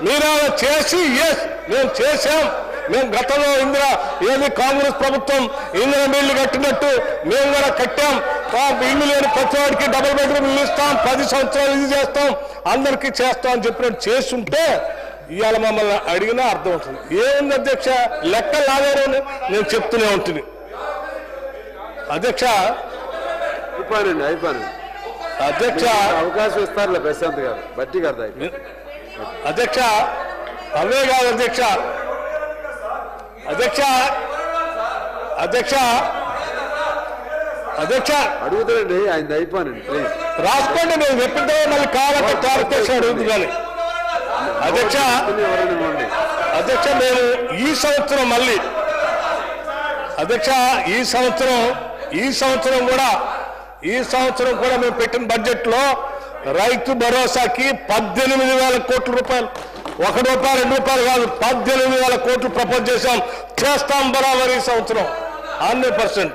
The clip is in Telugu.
మీరు చేసి మేము చేశాం, మేము గతంలో ఏది కాంగ్రెస్ ప్రభుత్వం ఇందిరా ఇల్లు కట్టినట్టు మేము కూడా కట్టాం, ఇల్లు లేని ప్రతి వాడికి డబుల్ బెడ్రూమ్ ఇల్లు ఇస్తాం, 10 సంవత్సరాలు ఇది చేస్తాం, అందరికీ చేస్తాం అని చెప్పినట్టు చేస్తుంటే ఇవాళ మమ్మల్ని అడిగినా అర్థం అవుతుంది. ఏముంది అధ్యక్ష, లెక్క లాగారు నేను చెప్తూనే ఉంటుంది. అధ్యక్ష అధ్యక్ష అవకాశం ఇస్తారులే ప్రశాంత్ గారు, బట్టి గారు. అధ్యక్ష అవే కాదు అధ్యక్ష, అధ్యక్ష అధ్యక్ష అధ్యక్ష అడుగుతారండి, ఆయన అయిపోయానండి ప్లీజ్ రాసుకోండి. నేను చెప్పిందే మళ్ళీ కావాలంటే క్లారిఫికేషన్ అడుగుతున్నాను. అధ్యక్ష అధ్యక్ష మేము ఈ సంవత్సరం మళ్ళీ అధ్యక్ష ఈ సంవత్సరం కూడా మేము పెట్టిన బడ్జెట్ లో రైతు భరోసాకి 18,000 కోట్ల రూపాయలు, ₹1 ₹2 కాదు 18,000 కోట్లు ప్రపోజ్ చేశాం. చేస్తాం బరాబర్ ఈ సంవత్సరం 100%.